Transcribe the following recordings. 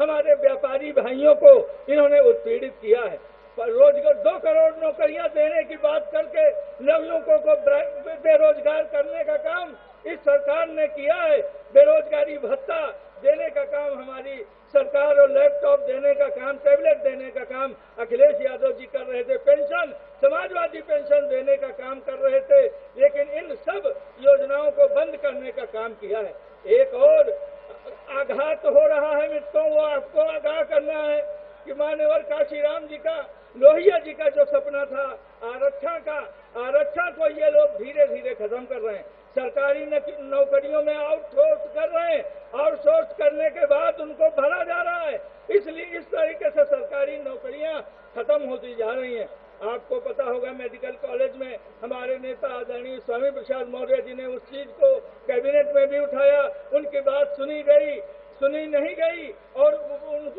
हमारे व्यापारी भाइयों को इन्होंने उत्पीड़ित किया है। रोजगार 2 करोड़ नौकरियां देने की बात करके नवयुवकों को बेरोजगार करने का काम इस सरकार ने किया है। बेरोजगारी भत्ता देने का काम हमारी सरकार और लैपटॉप देने का काम, टैबलेट देने का काम अखिलेश यादव जी कर रहे थे। पेंशन, समाजवादी पेंशन देने का काम कर रहे थे, लेकिन इन सब योजनाओं को बंद करने का काम किया है। एक और आघात हो रहा है मित्रों, वो आपको आगाह करना है कि मान्यवर काशीराम जी का, लोहिया जी का जो सपना था आरक्षण को ये लोग धीरे धीरे खत्म कर रहे हैं। सरकारी नौकरियों में आउटसोर्स कर रहे हैं। आउटसोर्स करने के बाद उनको भरा जा रहा है, इसलिए इस तरीके से सरकारी नौकरियां खत्म होती जा रही हैं। आपको पता होगा मेडिकल कॉलेज में हमारे नेता आदरणीय स्वामी प्रसाद मौर्य जी ने उस चीज को कैबिनेट में भी उठाया, उनकी बात सुनी नहीं गई और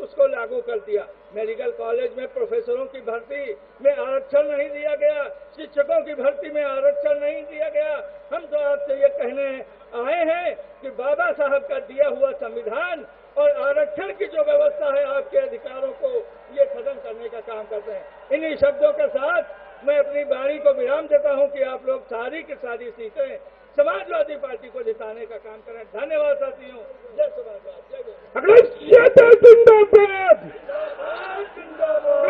उसको लागू कर दिया। मेडिकल कॉलेज में प्रोफेसरों की भर्ती में आरक्षण नहीं दिया गया, शिक्षकों की भर्ती में आरक्षण नहीं दिया गया। हम तो आपसे ये कहने आए हैं कि बाबा साहब का दिया हुआ संविधान और आरक्षण की जो व्यवस्था है आपके अधिकारों को ये खत्म करने का काम करते हैं। इन्हीं शब्दों के साथ मैं अपनी वाणी को विराम देता हूं कि आप लोग सारी की सारी सीटें समाजवादी पार्टी को जिताने का काम करें। धन्यवाद साथियों। जय समाजवाद, जय अखिलेश यादव जिंदाबाद,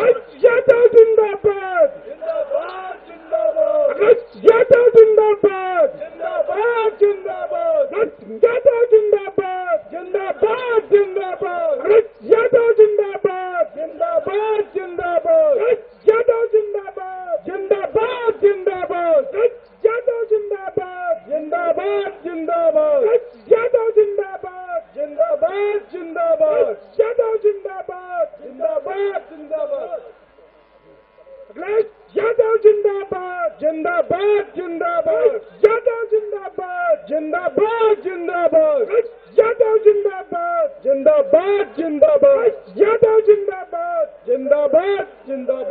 अखिलेश यादव जिंदाबाद, अखिलेश यादव जिंदाबाद, जिंदाबाद अखिलेश यादव जिंदाबाद, अखिलेश यादव जिंदाबाद, अखिलेश यादव जिंदाबाद, अखिलेश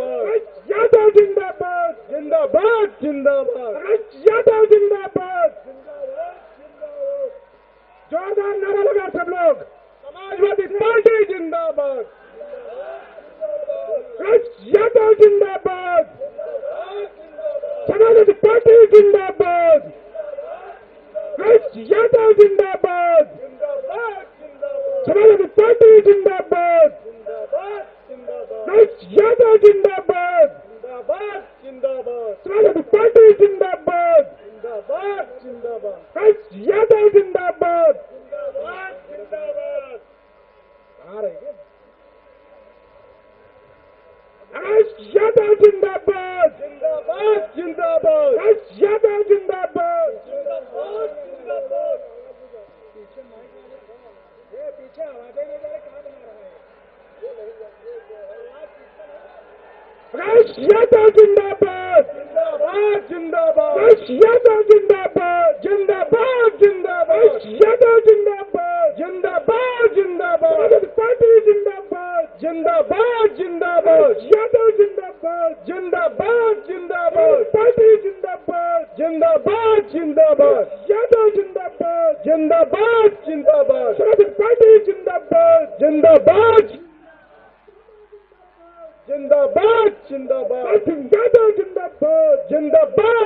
यादव जिंदाबाद, अखिलेश यादव जिंदाबाद, अखिलेश यादव जिंदाबाद, जोरदार नारा लगा सब लोग। समाजवादी पार्टी जिंदाबाद, अखिलेश यादव जिंदाबाद, समाजवादी पार्टी जिंदाबाद, अखिलेश यादव जिंदाबाद, समाजवादी पार्टी जिंदाबाद, अखिलेश यादव जिंदाबाद, समाजवादी पार्टी जिंदाबाद, अखिलेश यादव जिंदाबाद, अखिलेश यादव जिंदाबाद, अखिलेश यादव जिंदाबाद, पीछे आवाजें नहीं जा रही, कहाँ बना रहा है? अखिलेश यादव जिंदाबाद, अखिलेश यादव जिंदाबाद, अखिलेश यादव जिंदाबाद, समाजवादी पार्टी जिंदाबाद, यादव जिंदाबाद, पार्टी जिंदाबाद, यादव जिंदाबाद, समाजवादी पार्टी जिंदाबाद, यादव जिंदाबाद, समाजवादी पार्टी जिंदाबाद, यादव जिंदाबाद, यादव जिंदाबाद,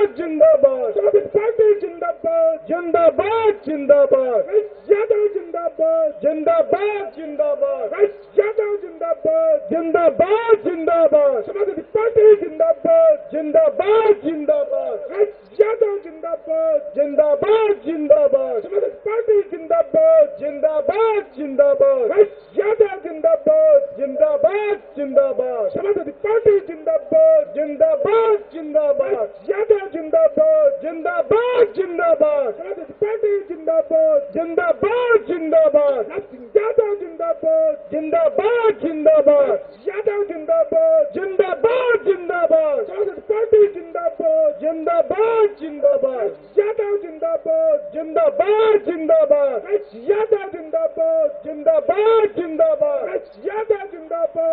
समाजवादी पार्टी जिंदाबाद, यादव जिंदाबाद, समाजवादी पार्टी जिंदाबाद, यादव जिंदाबाद, समाजवादी पार्टी जिंदाबाद, यादव जिंदाबाद, समाजवादी पार्टी जिंदाबाद, यादव जिंदाबाद, यादव जिंदाबाद,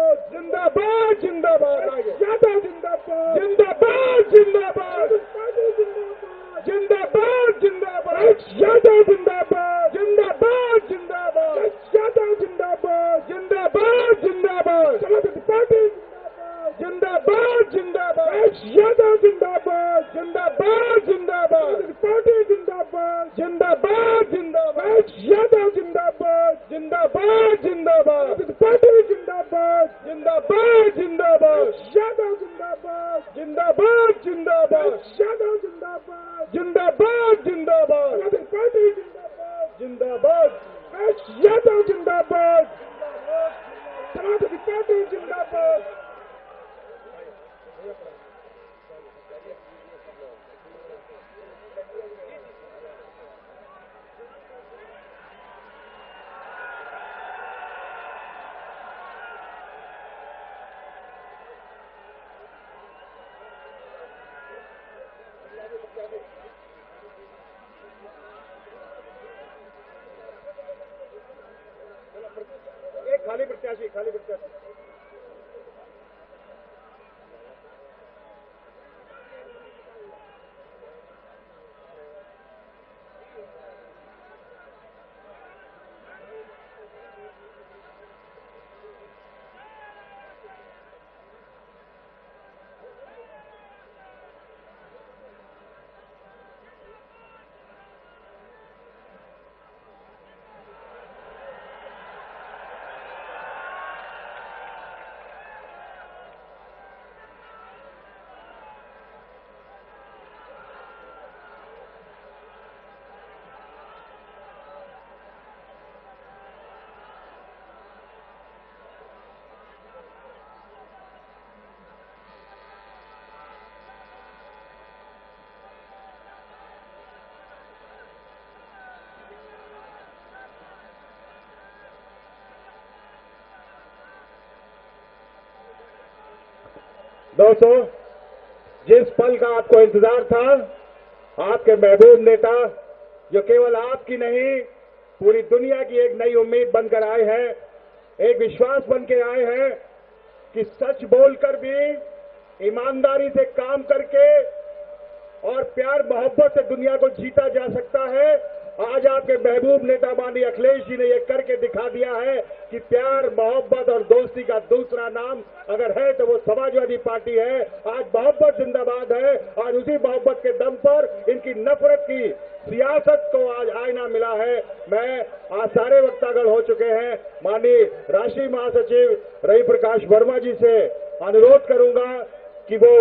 समाजवादी पार्टी जिंदाबाद, यादव जिंदाबाद, यादव जिंदाबाद, जिंदाबाद पार्टी जिंदाबाद जिंदाबाद जिंदाबाद यादव जिंदाबाद जिंदाबाद जिंदाबाद यादव जिंदाबाद जिंदाबाद जिंदाबाद पार्टी जिंदाबाद जिंदाबाद यादव जिंदाबाद समाजवादी पार्टी जिंदाबाद। खाली प्रत्याशी दोस्तों, जिस पल का आपको इंतजार था, आपके महबूब नेता जो केवल आपकी नहीं पूरी दुनिया की एक नई उम्मीद बनकर आए हैं, एक विश्वास बन के आए हैं कि सच बोलकर भी ईमानदारी से काम करके और प्यार मोहब्बत से दुनिया को जीता जा सकता है। आज आपके महबूब नेता माननीय अखिलेश जी ने ये करके दिखा दिया है कि प्यार मोहब्बत और दोस्ती का दूसरा नाम अगर है तो वो समाजवादी पार्टी है। आज मोहब्बत जिंदाबाद है। आज उसी मोहब्बत के दम पर इनकी नफरत की सियासत को आज आईना मिला है। मैं आज सारे वक्तागण हो चुके हैं। माननीय राष्ट्रीय महासचिव रवि प्रकाश वर्मा जी से अनुरोध करूंगा कि वो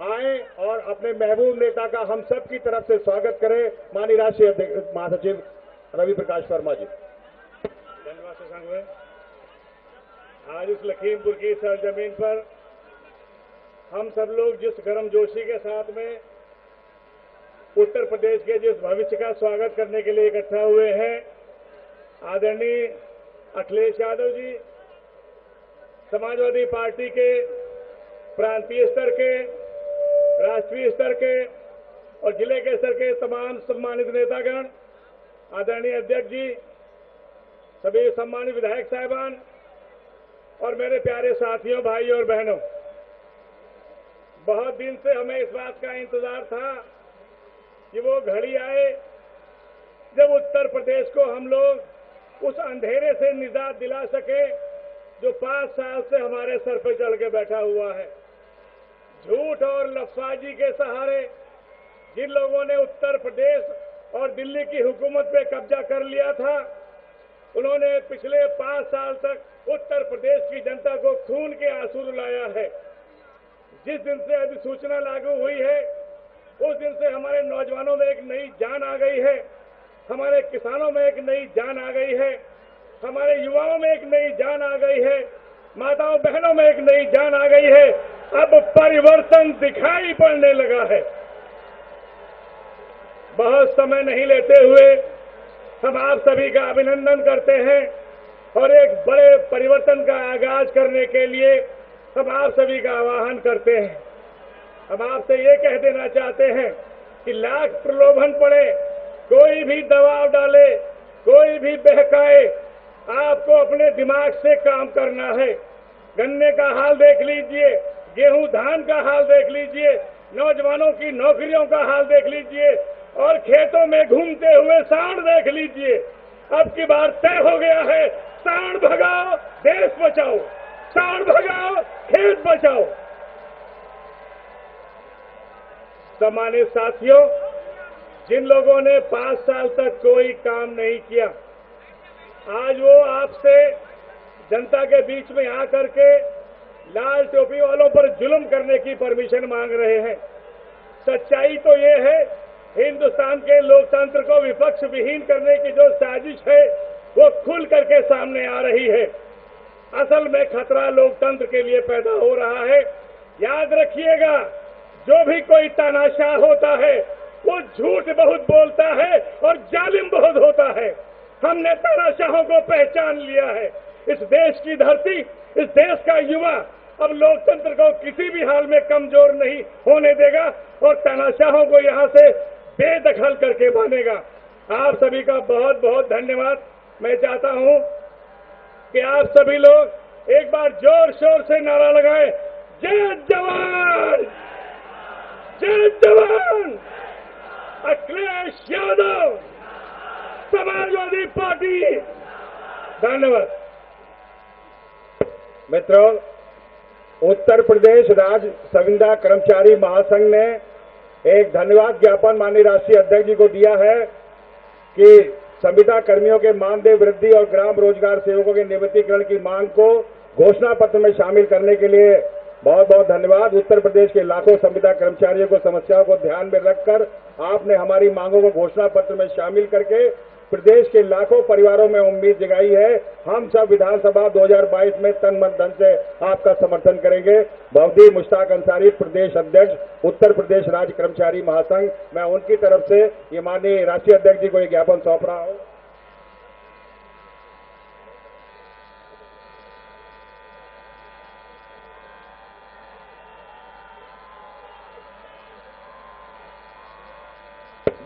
आए और अपने महबूब नेता का हम सब की तरफ से स्वागत करें। माननीय राष्ट्रीय महासचिव रवि प्रकाश वर्मा जी। धन्यवाद शशांक भाई। आज इस लखीमपुर की सरजमीन पर हम सब लोग जिस गर्मजोशी के साथ में उत्तर प्रदेश के जिस भविष्य का स्वागत करने के लिए इकट्ठा हुए हैं, आदरणीय अखिलेश यादव जी समाजवादी पार्टी के प्रांतीय स्तर के, राष्ट्रीय स्तर के और जिले के स्तर के तमाम सम्मानित नेतागण, आदरणीय अध्यक्ष जी, सभी सम्मानित विधायक साहिबान और मेरे प्यारे साथियों, भाइयों और बहनों, बहुत दिन से हमें इस बात का इंतजार था कि वो घड़ी आए जब उत्तर प्रदेश को हम लोग उस अंधेरे से निजात दिला सके जो 5 साल से हमारे सर पर चढ़ के बैठा हुआ है। झूठ और लफ्ज़बाजी के सहारे जिन लोगों ने उत्तर प्रदेश और दिल्ली की हुकूमत पे कब्जा कर लिया था, उन्होंने पिछले 5 साल तक उत्तर प्रदेश की जनता को खून के आंसू रुलाया है। जिस दिन से अधिसूचना लागू हुई है, उस दिन से हमारे नौजवानों में एक नई जान आ गई है, हमारे किसानों में एक नई जान आ गई है, हमारे युवाओं में एक नई जान आ गई है, माताओं बहनों में एक नई जान आ गई है। अब परिवर्तन दिखाई पड़ने लगा है। बहुत समय नहीं लेते हुए हम आप सभी का अभिनंदन करते हैं और एक बड़े परिवर्तन का आगाज करने के लिए हम आप सभी का आह्वान करते हैं। हम आपसे ये कह देना चाहते हैं कि लाख प्रलोभन पड़े, कोई भी दबाव डाले, कोई भी बहकाए, आपको अपने दिमाग से काम करना है। गन्ने का हाल देख लीजिए, गेहूं धान का हाल देख लीजिए, नौजवानों की नौकरियों का हाल देख लीजिए और खेतों में घूमते हुए सांड देख लीजिए। अब की बार तय हो गया है, सांड भगाओ देश बचाओ, सांड भगाओ खेत बचाओ। सम्मानित साथियों, जिन लोगों ने 5 साल तक कोई काम नहीं किया, आज वो आपसे जनता के बीच में आकर के लाल टोपी वालों पर जुल्म करने की परमिशन मांग रहे हैं। सच्चाई तो ये है, हिंदुस्तान के लोकतंत्र को विपक्ष विहीन करने की जो साजिश है वो खुल करके सामने आ रही है। असल में खतरा लोकतंत्र के लिए पैदा हो रहा है। याद रखिएगा, जो भी कोई तानाशाह होता है वो झूठ बहुत बोलता है और जालिम बहुत होता है। हमने तानाशाहों को पहचान लिया है। इस देश की धरती, इस देश का युवा अब लोकतंत्र को किसी भी हाल में कमजोर नहीं होने देगा और तानाशाहों को यहां से बेदखल करके मानेगा। आप सभी का बहुत बहुत धन्यवाद। मैं चाहता हूं कि आप सभी लोग एक बार जोर शोर से नारा लगाएं, जय जवान, जय जवान। अखिलेश यादव, समाजवादी पार्टी। धन्यवाद। मित्रों, उत्तर प्रदेश राज्य संविदा कर्मचारी महासंघ ने एक धन्यवाद ज्ञापन माननीय राष्ट्रीय अध्यक्ष जी को दिया है कि संविदा कर्मियों के मानदेय वृद्धि और ग्राम रोजगार सेवकों के नियमितीकरण की मांग को घोषणा पत्र में शामिल करने के लिए बहुत बहुत धन्यवाद। उत्तर प्रदेश के लाखों संविदा कर्मचारियों को समस्याओं को ध्यान में रखकर आपने हमारी मांगों को घोषणा पत्र में शामिल करके प्रदेश के लाखों परिवारों में उम्मीद जगाई है। हम सब विधानसभा 2022 में तन मन धन से आपका समर्थन करेंगे। भवदी मुश्ताक अंसारी, प्रदेश अध्यक्ष, उत्तर प्रदेश राज्य कर्मचारी महासंघ, मैं उनकी तरफ से ये माननीय राष्ट्रीय अध्यक्ष जी को एक ज्ञापन सौंप रहा हूं।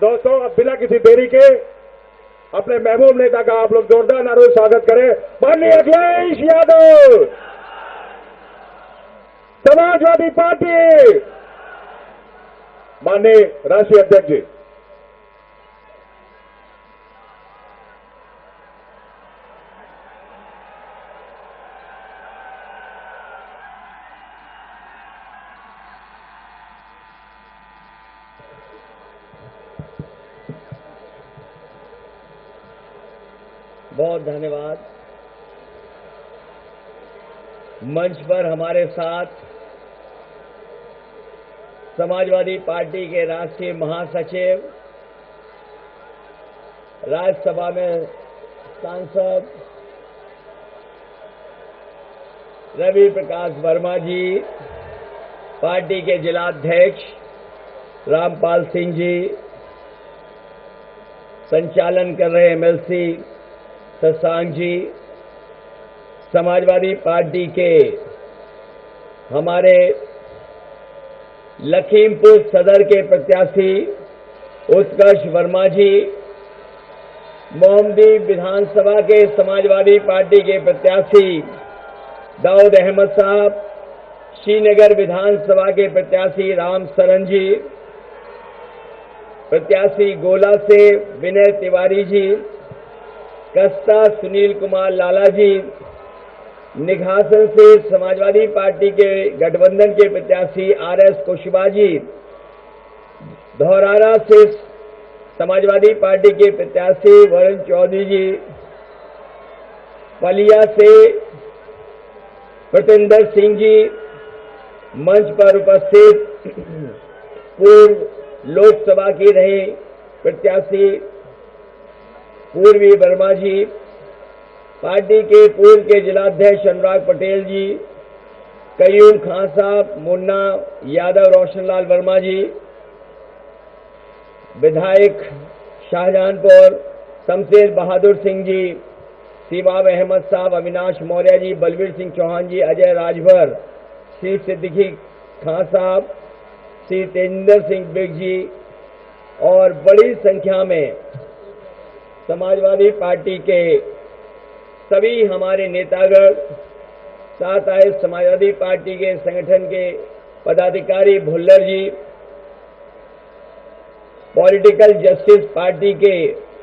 दोस्तों, अब बिना किसी देरी के अपने महबूब नेता का आप लोग जोरदार नारों से स्वागत करें। माननीय अखिलेश यादव, समाजवादी पार्टी। माननीय राष्ट्रीय अध्यक्ष जी। बहुत धन्यवाद। मंच पर हमारे साथ समाजवादी पार्टी के राष्ट्रीय महासचिव, राज्यसभा में सांसद रवि प्रकाश वर्मा जी, पार्टी के जिलाध्यक्ष रामपाल सिंह जी, संचालन कर रहे एमएलसी शशांक जी, समाजवादी पार्टी के हमारे लखीमपुर सदर के प्रत्याशी उत्कर्ष वर्मा जी, मोहम्मदी विधानसभा के समाजवादी पार्टी के प्रत्याशी दाऊद अहमद साहब, श्रीनगर विधानसभा के प्रत्याशी राम सरन जी, प्रत्याशी गोला से विनय तिवारी जी, कस्ता सुनील कुमार लाला जी, निघासन से समाजवादी पार्टी के गठबंधन के प्रत्याशी आरएस कुशवाहा जी, धौरारा से समाजवादी पार्टी के प्रत्याशी वरुण चौधरी जी, पलिया से प्रतिंदर सिंह जी, मंच पर उपस्थित पूर्व लोकसभा की रहे प्रत्याशी पूर्वी वर्मा जी, पार्टी के पूर्व के जिलाध्यक्ष अनुराग पटेल जी, कयूम खान साहब, मुन्ना यादव, रोशनलाल वर्मा जी, विधायक शाहजहानपुर शमशेर बहादुर सिंह जी, सिवाब अहमद साहब, अविनाश मौर्य जी, बलवीर सिंह चौहान जी, अजय राजभर, श्री सिद्दीकी खान साहब, श्री तेजिंदर सिंह बिग जी और बड़ी संख्या में समाजवादी पार्टी के सभी हमारे नेतागण, साथ आए समाजवादी पार्टी के संगठन के पदाधिकारी भुल्लर जी, पॉलिटिकल जस्टिस पार्टी के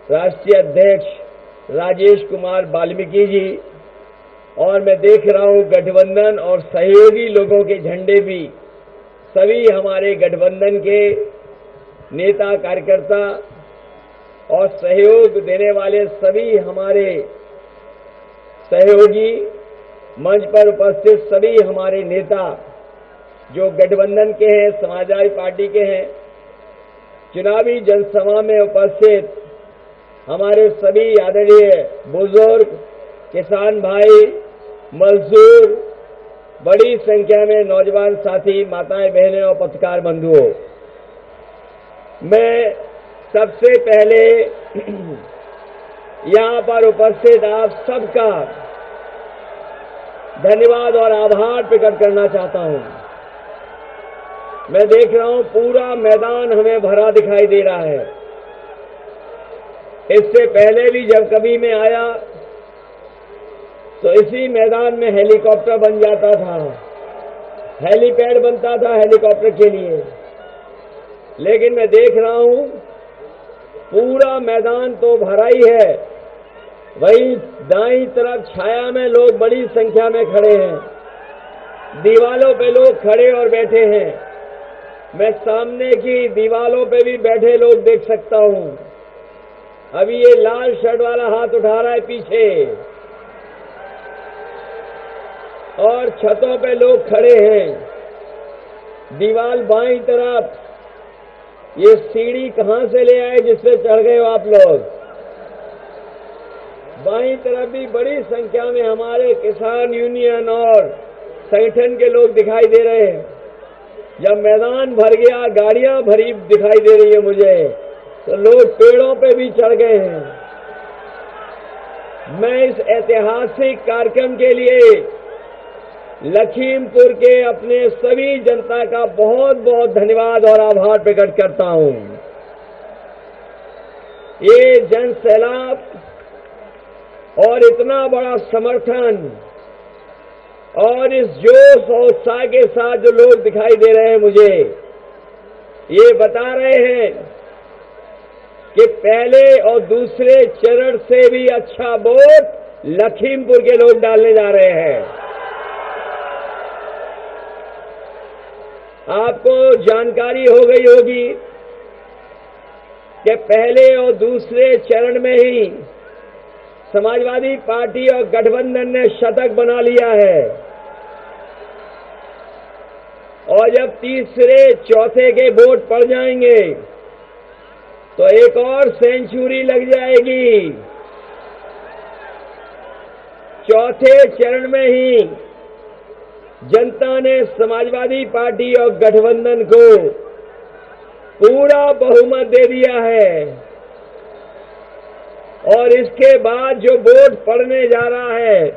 राष्ट्रीय अध्यक्ष राजेश कुमार वाल्मीकि जी, और मैं देख रहा हूं गठबंधन और सहयोगी लोगों के झंडे भी, सभी हमारे गठबंधन के नेता कार्यकर्ता और सहयोग देने वाले सभी हमारे सहयोगी मंच पर उपस्थित सभी हमारे नेता जो गठबंधन के हैं, समाजवादी पार्टी के हैं, चुनावी जनसभा में उपस्थित हमारे सभी आदरणीय बुजुर्ग, किसान भाई, मजदूर, बड़ी संख्या में नौजवान साथी, माताएं, बहनें और पत्रकार बंधुओं, मैं सबसे पहले यहां पर उपस्थित आप सबका धन्यवाद और आभार प्रकट करना चाहता हूं। मैं देख रहा हूं पूरा मैदान हमें भरा दिखाई दे रहा है। इससे पहले भी जब कभी मैं आया तो इसी मैदान में हेलीकॉप्टर बन जाता था, हेलीपैड बनता था हेलीकॉप्टर के लिए, लेकिन मैं देख रहा हूं पूरा मैदान तो भरा ही है। वहीं दाईं तरफ छाया में लोग बड़ी संख्या में खड़े हैं, दीवालों पे लोग खड़े और बैठे हैं। मैं सामने की दीवालों पे भी बैठे लोग देख सकता हूं। अभी ये लाल शर्ट वाला हाथ उठा रहा है पीछे, और छतों पे लोग खड़े हैं। दीवाल बाईं तरफ, ये सीढ़ी कहां से ले आए जिसपे चढ़ गए हो आप लोग? बाईं तरफ भी बड़ी संख्या में हमारे किसान यूनियन और संगठन के लोग दिखाई दे रहे हैं। जब मैदान भर गया, गाड़ियां भरी दिखाई दे रही है मुझे, तो लोग पेड़ों पे भी चढ़ गए हैं। मैं इस ऐतिहासिक कार्यक्रम के लिए लखीमपुर के अपने सभी जनता का बहुत बहुत धन्यवाद और आभार प्रकट करता हूं। ये जन सैलाब और इतना बड़ा समर्थन और इस जोश और उत्साह के साथ जो लोग दिखाई दे रहे हैं मुझे, ये बता रहे हैं कि पहले और दूसरे चरण से भी अच्छा वोट लखीमपुर के लोग डालने जा रहे हैं। आपको जानकारी हो गई होगी कि पहले और दूसरे चरण में ही समाजवादी पार्टी और गठबंधन ने शतक बना लिया है, और जब तीसरे चौथे के वोट पड़ जाएंगे तो एक और सेंचुरी लग जाएगी। चौथे चरण में ही जनता ने समाजवादी पार्टी और गठबंधन को पूरा बहुमत दे दिया है, और इसके बाद जो वोट पड़ने जा रहा है,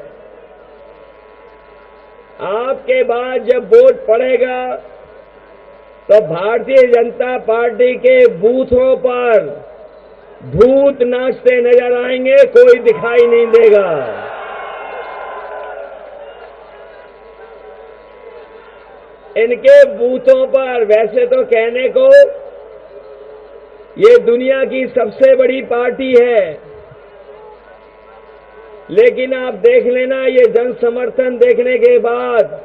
आपके बाद जब वोट पड़ेगा तो भारतीय जनता पार्टी के बूथों पर भूत नाचते नजर आएंगे, कोई दिखाई नहीं देगा। इनके बूथों पर वैसे तो कहने को ये दुनिया की सबसे बड़ी पार्टी है, लेकिन आप देख लेना, ये जन समर्थन देखने के बाद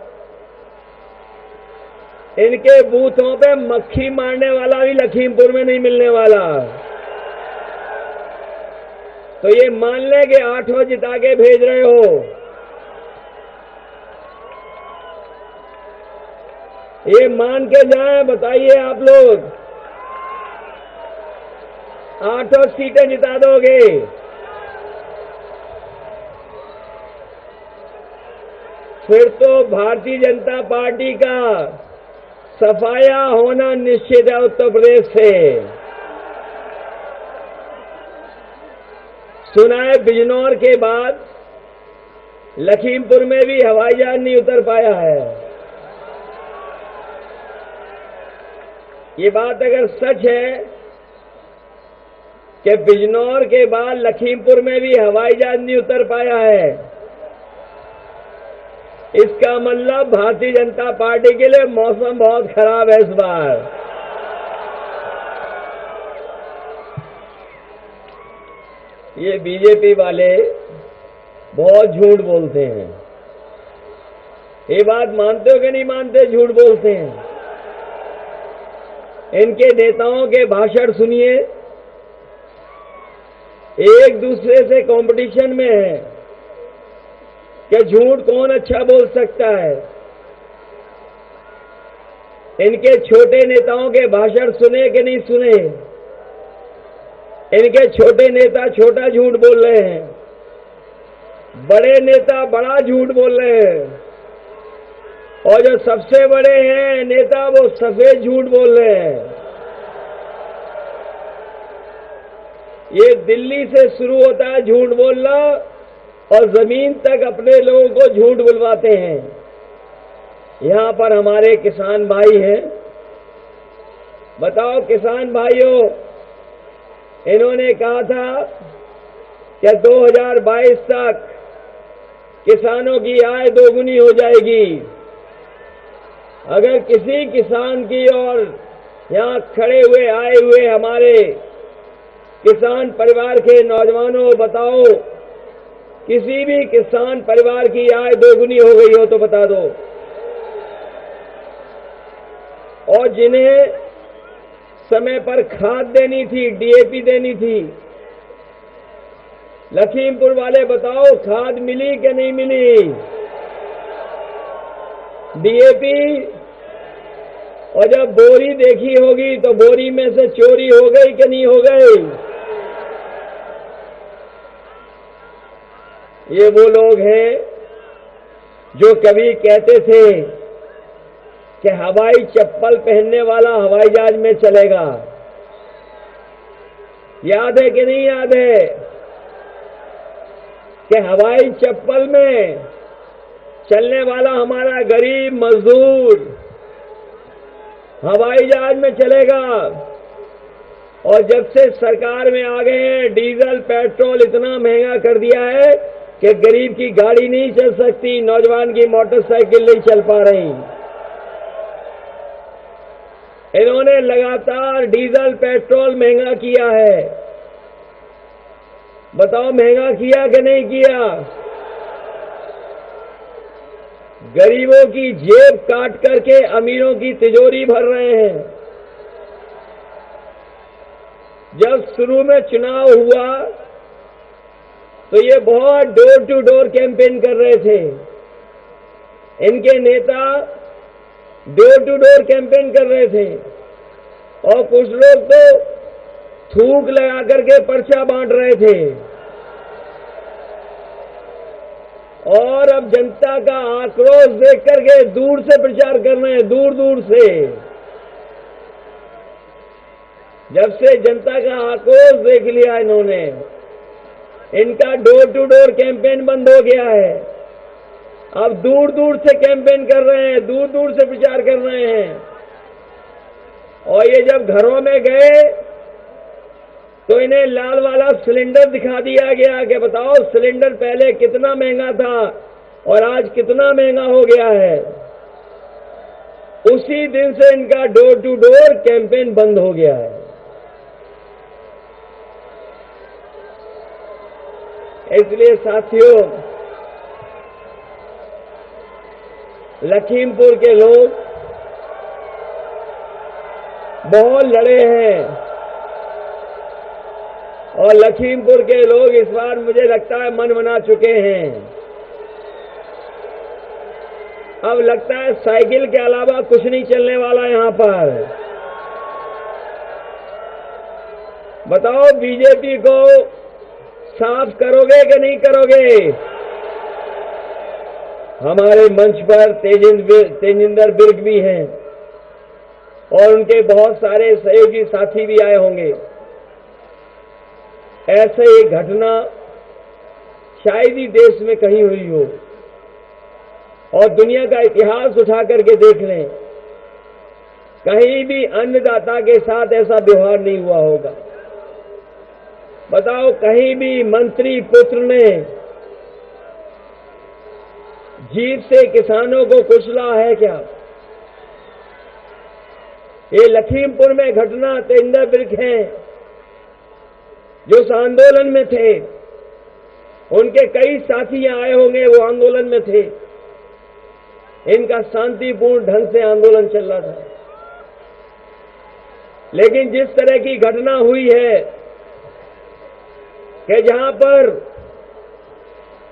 इनके बूथों पे मक्खी मारने वाला भी लखीमपुर में नहीं मिलने वाला। तो ये मान ले कि 8 जिता के भेज रहे हो, ये मान के जाएं, बताइए आप लोग 8 सीटें जिता दोगे? फिर तो भारतीय जनता पार्टी का सफाया होना निश्चित है उत्तर प्रदेश से। सुना है बिजनौर के बाद लखीमपुर में भी हवाई जहाज नहीं उतर पाया है। ये बात अगर सच है कि बिजनौर के बाद लखीमपुर में भी हवाई जहाज नहीं उतर पाया है, इसका मतलब भारतीय जनता पार्टी के लिए मौसम बहुत खराब है इस बार। ये बीजेपी वाले बहुत झूठ बोलते हैं। ये बात मानते हो कि नहीं मानते? झूठ बोलते हैं। इनके नेताओं के भाषण सुनिए, एक दूसरे से कंपटीशन में है। कि झूठ कौन अच्छा बोल सकता है। इनके छोटे नेताओं के भाषण सुने कि नहीं सुने? इनके छोटे नेता छोटा झूठ बोल रहे हैं, बड़े नेता बड़ा झूठ बोल रहे हैं, और जो सबसे बड़े हैं नेता वो सफेद झूठ बोल रहे हैं। ये दिल्ली से शुरू होता है झूठ बोलना, और जमीन तक अपने लोगों को झूठ बुलवाते हैं। यहां पर हमारे किसान भाई हैं। बताओ किसान भाइयों, इन्होंने कहा था कि 2022 तक किसानों की आय दोगुनी हो जाएगी। अगर किसी किसान की और यहां खड़े हुए आए हुए हमारे किसान परिवार के नौजवानों, बताओ किसी भी किसान परिवार की आय दोगुनी हो गई हो तो बता दो। और जिन्हें समय पर खाद देनी थी, डीएपी देनी थी, लखीमपुर वाले बताओ खाद मिली कि नहीं मिली? डीएपी? और जब बोरी देखी होगी तो बोरी में से चोरी हो गई कि नहीं हो गई? ये वो लोग हैं जो कभी कहते थे कि हवाई चप्पल पहनने वाला हवाई जहाज में चलेगा। याद है कि नहीं याद है कि हवाई चप्पल में चलने वाला हमारा गरीब मजदूर हवाई जहाज में चलेगा। और जब से सरकार में आ गए हैं, डीजल पेट्रोल इतना महंगा कर दिया है कि गरीब की गाड़ी नहीं चल सकती, नौजवान की मोटरसाइकिल नहीं चल पा रही। इन्होंने लगातार डीजल पेट्रोल महंगा किया है। बताओ महंगा किया कि नहीं किया? गरीबों की जेब काट करके अमीरों की तिजोरी भर रहे हैं। जब शुरू में चुनाव हुआ तो ये बहुत डोर टू डोर कैंपेन कर रहे थे। इनके नेता डोर टू डोर कैंपेन कर रहे थे, और कुछ लोग तो थूक लगा करके पर्चा बांट रहे थे। और अब जनता का आक्रोश देख करके दूर से प्रचार कर रहे हैं, दूर दूर से। जब से जनता का आक्रोश देख लिया इन्होंने, इनका डोर टू डोर कैंपेन बंद हो गया है। अब दूर दूर से कैंपेन कर रहे हैं, दूर दूर से प्रचार कर रहे हैं। और ये जब घरों में गए तो इन्हें लाल वाला सिलेंडर दिखा दिया गया कि बताओ सिलेंडर पहले कितना महंगा था और आज कितना महंगा हो गया है। उसी दिन से इनका डोर टू डोर कैंपेन बंद हो गया है। इसलिए साथियों, लखीमपुर के लोग बहुत लड़े हैं, और लखीमपुर के लोग इस बार मुझे लगता है मन बना चुके हैं। अब लगता है साइकिल के अलावा कुछ नहीं चलने वाला यहां पर। बताओ बीजेपी को साफ करोगे कि नहीं करोगे? हमारे मंच पर तेजिंदर बिर्ग भी हैं, और उनके बहुत सारे सहयोगी साथी भी आए होंगे। ऐसे एक घटना शायद ही देश में कहीं हुई हो, और दुनिया का इतिहास उठा करके देख लें, कहीं भी अन्नदाता के साथ ऐसा व्यवहार नहीं हुआ होगा। बताओ कहीं भी मंत्री पुत्र ने जीत से किसानों को कुचला है क्या? ये लखीमपुर में घटना तेजिंदर बिर्ग हैं, जो उस आंदोलन में थे। उनके कई साथी यहां आए होंगे, वो आंदोलन में थे। इनका शांतिपूर्ण ढंग से आंदोलन चल रहा था। लेकिन जिस तरह की घटना हुई है कि जहां पर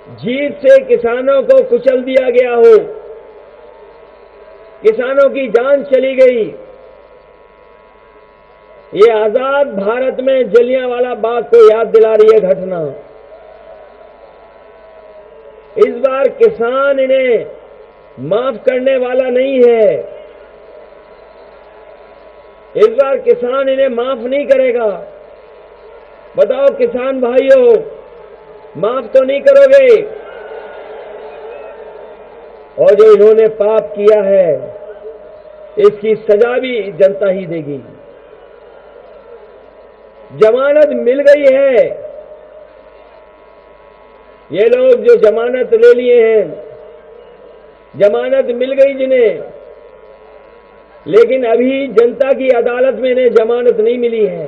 जीत से किसानों को कुचल दिया गया हो, किसानों की जान चली गई। ये आजाद भारत में जलियांवाला बाग को याद दिला रही है घटना। इस बार किसान इन्हें माफ करने वाला नहीं है। इस बार किसान इन्हें माफ नहीं करेगा। बताओ किसान भाइयों, माफ तो नहीं करोगे? और जो इन्होंने पाप किया है, इसकी सजा भी जनता ही देगी। जमानत मिल गई है। ये लोग जो जमानत ले लिए हैं, जमानत मिल गई जिन्हें, लेकिन अभी जनता की अदालत में इन्हें जमानत नहीं मिली है।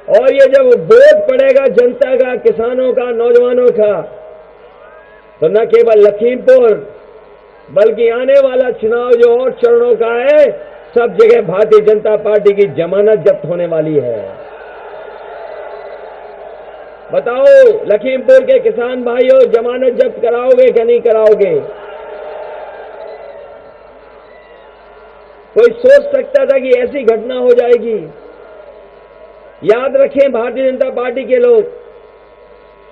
और ये जब वोट पड़ेगा जनता का, किसानों का, नौजवानों का, तो न केवल लखीमपुर बल्कि आने वाला चुनाव जो और चरणों का है, सब जगह भारतीय जनता पार्टी की जमानत जब्त होने वाली है। बताओ लखीमपुर के किसान भाइयों, जमानत जब्त कराओगे कि नहीं कराओगे? कोई सोच सकता था कि ऐसी घटना हो जाएगी? याद रखें भारतीय जनता पार्टी के लोग,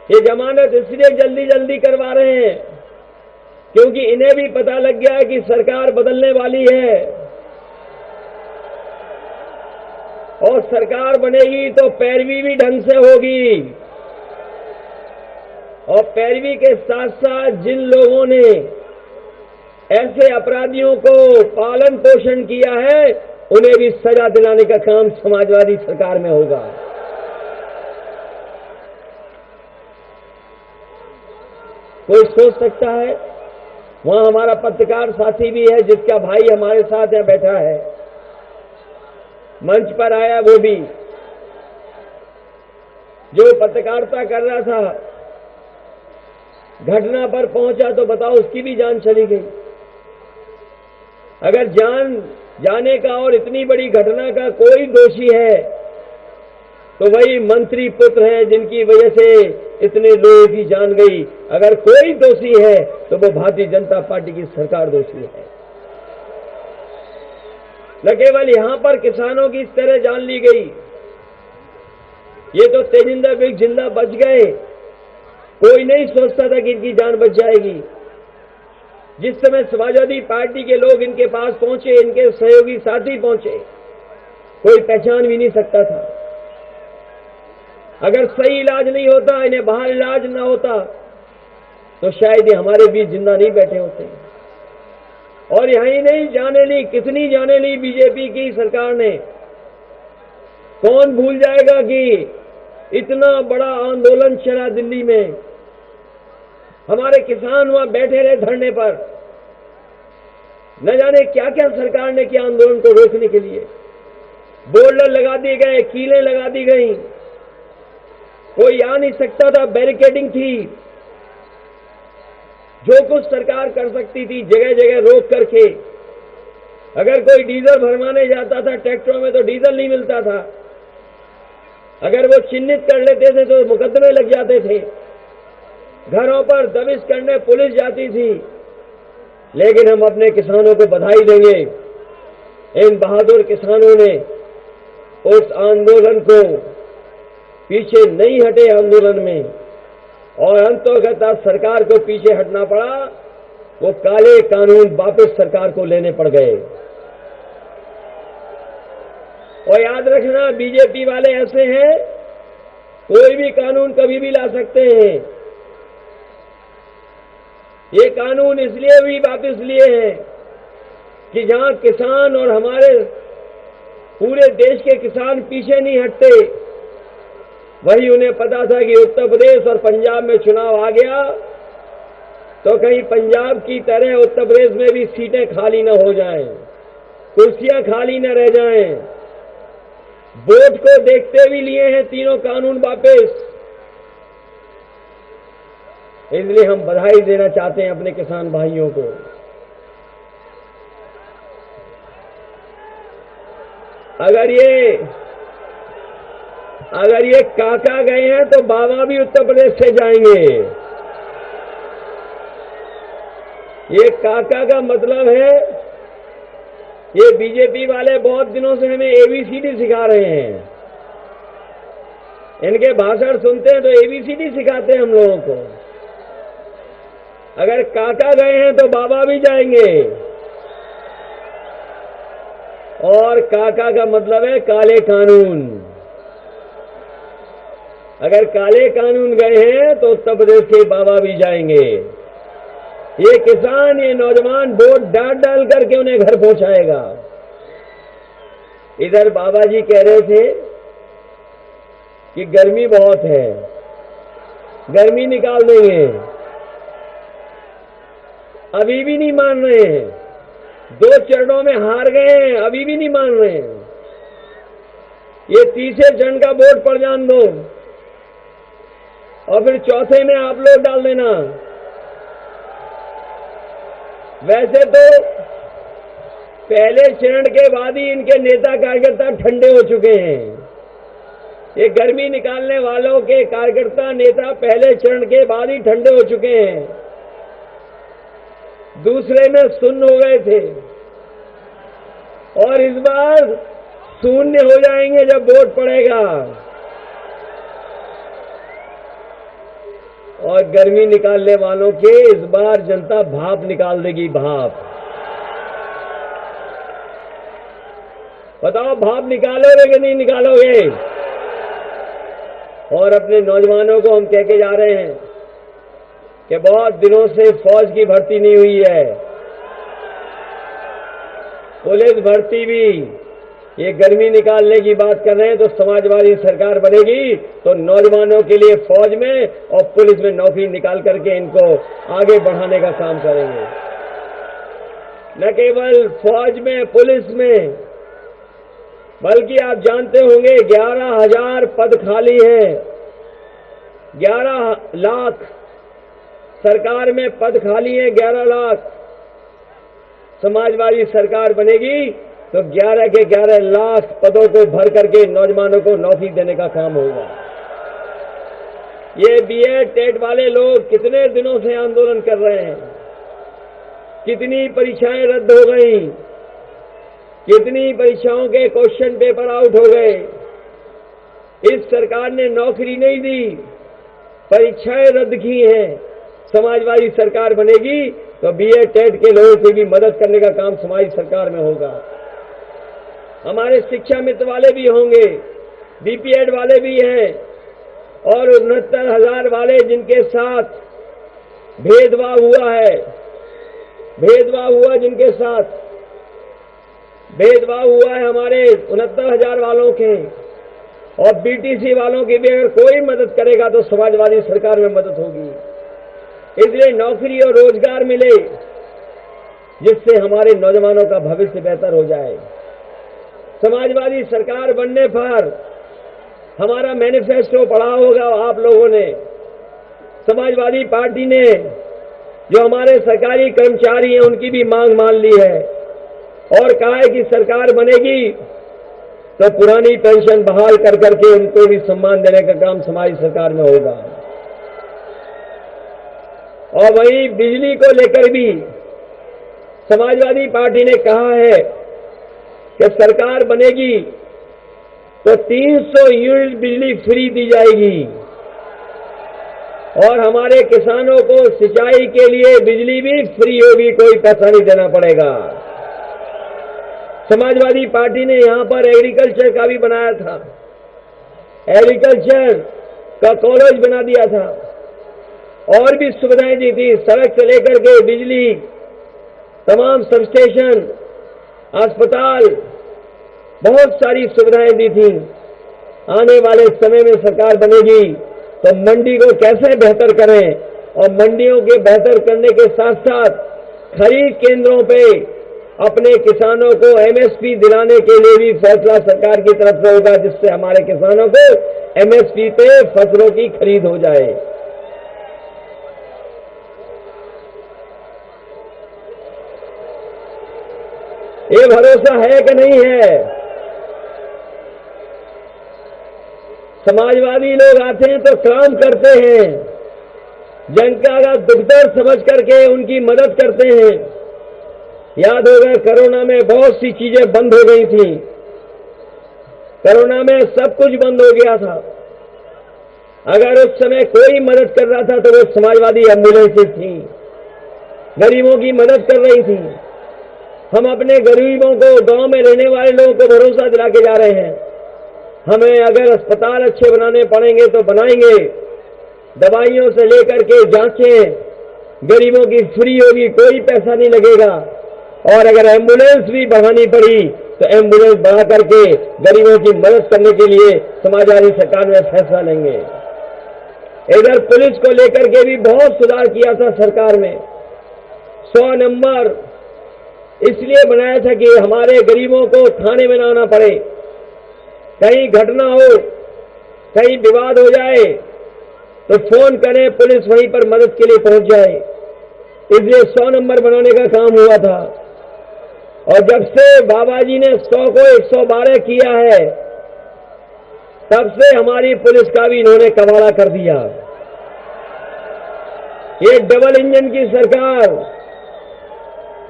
ये जमानत इसलिए जल्दी जल्दी करवा रहे हैं क्योंकि इन्हें भी पता लग गया है कि सरकार बदलने वाली है, और सरकार बनेगी तो पैरवी भी ढंग से होगी। और पैरवी के साथ साथ जिन लोगों ने ऐसे अपराधियों को पालन पोषण किया है, उन्हें भी सजा दिलाने का काम समाजवादी सरकार में होगा। कोई सोच सकता है? वहां हमारा पत्रकार साथी भी है, जिसका भाई हमारे साथ यहां बैठा है, मंच पर आया वो भी, जो पत्रकारिता कर रहा था, घटना पर पहुंचा तो बताओ उसकी भी जान चली गई। अगर जान जाने का और इतनी बड़ी घटना का कोई दोषी है तो वही मंत्री पुत्र हैं जिनकी वजह से इतने लोगों की जान गई। अगर कोई दोषी है तो वो भारतीय जनता पार्टी की सरकार दोषी है। न केवल यहां पर किसानों की इस तरह जान ली गई, ये तो तेजिंदर बिग जिंदा बच गए। कोई नहीं सोचता था कि इनकी जान बच जाएगी। जिस समय समाजवादी पार्टी के लोग इनके पास पहुंचे, इनके सहयोगी साथी पहुंचे, कोई पहचान भी नहीं सकता था। अगर सही इलाज नहीं होता, इन्हें बाहर इलाज ना होता, तो शायद ये हमारे बीच जिंदा नहीं बैठे होते। और यही नहीं, जाने ली, कितनी जाने ली बीजेपी की सरकार ने। कौन भूल जाएगा कि इतना बड़ा आंदोलन चला दिल्ली में, हमारे किसान वहां बैठे रहे धरने पर। न जाने क्या क्या सरकार ने किया आंदोलन को रोकने के लिए। बोर्डर लगा दिए गए, कीलें लगा दी गई, कोई आ नहीं सकता था, बैरिकेडिंग थी। जो कुछ सरकार कर सकती थी जगह जगह रोक करके। अगर कोई डीजल भरवाने जाता था ट्रैक्टरों में तो डीजल नहीं मिलता था। अगर वो चिन्हित कर लेते थे तो मुकदमे लग जाते थे। घरों पर दबिश करने पुलिस जाती थी। लेकिन हम अपने किसानों को बधाई देंगे, इन बहादुर किसानों ने उस आंदोलन को पीछे नहीं हटे आंदोलन में, और अंततः सरकार को पीछे हटना पड़ा। वो काले कानून वापस सरकार को लेने पड़ गए। और याद रखना, बीजेपी वाले ऐसे हैं, कोई भी कानून कभी भी ला सकते हैं। ये कानून इसलिए भी वापस लिए हैं कि जहां किसान और हमारे पूरे देश के किसान पीछे नहीं हटते, वही उन्हें पता था कि उत्तर प्रदेश और पंजाब में चुनाव आ गया तो कहीं पंजाब की तरह उत्तर प्रदेश में भी सीटें खाली न हो जाएं, कुर्सियां खाली न रह जाएं। वोट को देखते भी लिए हैं तीनों कानून वापस। इसलिए हम बधाई देना चाहते हैं अपने किसान भाइयों को। अगर ये अगर ये काका गए हैं तो बाबा भी उत्तर प्रदेश से जाएंगे। ये काका का मतलब है, ये बीजेपी वाले बहुत दिनों से हमें एबीसीडी सिखा रहे हैं। इनके भाषण सुनते हैं तो एबीसीडी सिखाते हैं हम लोगों को। अगर काका गए हैं तो बाबा भी जाएंगे। और काका का मतलब है काले कानून। अगर काले कानून गए हैं तो उत्तर प्रदेश के बाबा भी जाएंगे। ये किसान, ये नौजवान वोट डाल डाल करके उन्हें घर पहुंचाएगा। इधर बाबा जी कह रहे थे कि गर्मी बहुत है, गर्मी निकाल देंगे। अभी भी नहीं मान रहे हैं। 2 चरणों में हार गए हैं, अभी भी नहीं मान रहे हैं। ये तीसरे चरण का वोट पड़ जान दो और फिर चौथे में आप लोग डाल देना। वैसे तो पहले चरण के बाद ही इनके नेता कार्यकर्ता ठंडे हो चुके हैं। ये गर्मी निकालने वालों के कार्यकर्ता नेता पहले चरण के बाद ही ठंडे हो चुके हैं। दूसरे में शून्य हो गए थे और इस बार शून्य हो जाएंगे जब वोट पड़ेगा। और गर्मी निकालने वालों के इस बार जनता भाप निकाल देगी, भाप। बताओ, भाप निकालोगे कि नहीं निकालोगे? और अपने नौजवानों को हम कह के जा रहे हैं कि बहुत दिनों से फौज की भर्ती नहीं हुई है, पुलिस भर्ती भी। ये गर्मी निकालने की बात कर रहे हैं तो समाजवादी सरकार बनेगी तो नौजवानों के लिए फौज में और पुलिस में नौकरी निकाल करके इनको आगे बढ़ाने का काम करेंगे। न केवल फौज में, पुलिस में, बल्कि आप जानते होंगे 11,000 पद खाली हैं। 11 लाख सरकार में पद खाली हैं, 11 लाख। समाजवादी सरकार बनेगी तो 11 के 11 लाख पदों को भर करके नौजवानों को नौकरी देने का काम होगा। ये बीएड टेट वाले लोग कितने दिनों से आंदोलन कर रहे हैं, कितनी परीक्षाएं रद्द हो गई, कितनी परीक्षाओं के क्वेश्चन पेपर आउट हो गए। इस सरकार ने नौकरी नहीं दी, परीक्षाएं रद्द की हैं। समाजवादी सरकार बनेगी तो बीएड टेट के लोगों की भी मदद करने का काम समाज सरकार में होगा। हमारे शिक्षा मित्र वाले भी होंगे, बीपीएड वाले भी हैं और 69,000 वाले जिनके साथ भेदभाव हुआ है, भेदभाव हुआ जिनके साथ भेदभाव हुआ है हमारे 69,000 वालों के। और बीटीसी वालों की भी अगर कोई मदद करेगा तो समाजवादी सरकार में मदद होगी। इसलिए नौकरी और रोजगार मिले जिससे हमारे नौजवानों का भविष्य बेहतर हो जाए। समाजवादी सरकार बनने पर हमारा मैनिफेस्टो पढ़ा होगा आप लोगों ने। समाजवादी पार्टी ने जो हमारे सरकारी कर्मचारी हैं उनकी भी मांग मान ली है और कहा है कि सरकार बनेगी तो पुरानी पेंशन बहाल कर करके उनको भी सम्मान देने का काम समाज सरकार में होगा। और वहीं बिजली को लेकर भी समाजवादी पार्टी ने कहा है कि सरकार बनेगी तो 300 यूनिट बिजली फ्री दी जाएगी और हमारे किसानों को सिंचाई के लिए बिजली भी फ्री होगी, कोई पैसा नहीं देना पड़ेगा। समाजवादी पार्टी ने यहां पर एग्रीकल्चर का भी बनाया था, एग्रीकल्चर का कॉलेज बना दिया था और भी सुविधाएं दी थी, सड़क से लेकर के बिजली, तमाम सबस्टेशन, अस्पताल, बहुत सारी सुविधाएं दी थी। आने वाले समय में सरकार बनेगी तो मंडी को कैसे बेहतर करें और मंडियों के बेहतर करने के साथ साथ खरीद केंद्रों पे अपने किसानों को एमएसपी दिलाने के लिए भी फैसला सरकार की तरफ से होगा, जिससे हमारे किसानों को एमएसपी पे फसलों की खरीद हो जाए। ये भरोसा है कि नहीं है? समाजवादी लोग आते हैं तो काम करते हैं, जनता का दुख दर्द समझ करके उनकी मदद करते हैं। याद होगा कोरोना में बहुत सी चीजें बंद हो गई थी, कोरोना में सब कुछ बंद हो गया था। अगर उस समय कोई मदद कर रहा था तो वो समाजवादी एम्बुलेंसेज थी, गरीबों की मदद कर रही थी। हम अपने गरीबों को, गांव में रहने वाले लोगों को भरोसा दिला के जा रहे हैं। हमें अगर अस्पताल अच्छे बनाने पड़ेंगे तो बनाएंगे, दवाइयों से लेकर के जांचें गरीबों की फ्री होगी, कोई पैसा नहीं लगेगा। और अगर एम्बुलेंस भी बढ़ानी पड़ी तो एम्बुलेंस बढ़ा करके गरीबों की मदद करने के लिए समाजवादी सरकार में फैसला लेंगे। इधर पुलिस को लेकर के भी बहुत सुधार किया था सरकार में। 100 नंबर इसलिए बनाया था कि हमारे गरीबों को थाने में ना आना पड़े, कहीं घटना हो, कहीं विवाद हो जाए तो फोन करें, पुलिस वहीं पर मदद के लिए पहुंच जाए। इसलिए 100 नंबर बनाने का काम हुआ था। और जब से बाबा जी ने 100 को 112 किया है, तब से हमारी पुलिस का भी इन्होंने कबाड़ा कर दिया। ये डबल इंजन की सरकार,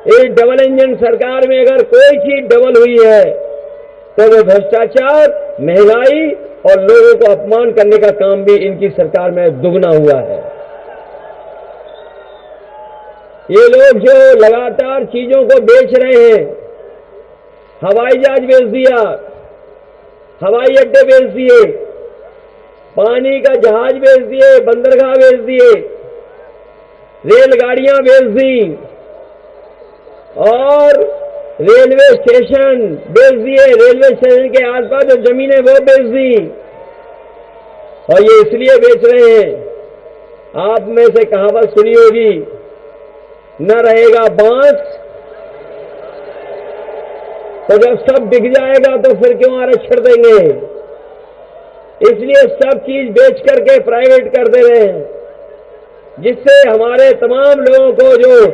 इस डबल इंजन सरकार में अगर कोई चीज डबल हुई है तो वो भ्रष्टाचार, महंगाई और लोगों को अपमान करने का काम भी इनकी सरकार में दुगना हुआ है। ये लोग जो लगातार चीजों को बेच रहे हैं, हवाई जहाज बेच दिया, हवाई अड्डे बेच दिए, पानी का जहाज बेच दिए, बंदरगाह बेच दिए, रेलगाड़ियां बेच दी और रेलवे स्टेशन बेच दिए, रेलवे स्टेशन के आसपास जो जमीनें वो बेच दी। और ये इसलिए बेच रहे हैं, आप में से कहावत सुनी होगी, न रहेगा बांस तो जब सब बिक जाएगा तो फिर क्यों आरक्षण देंगे। इसलिए सब चीज बेच करके प्राइवेट कर दे रहे हैं, जिससे हमारे तमाम लोगों को जो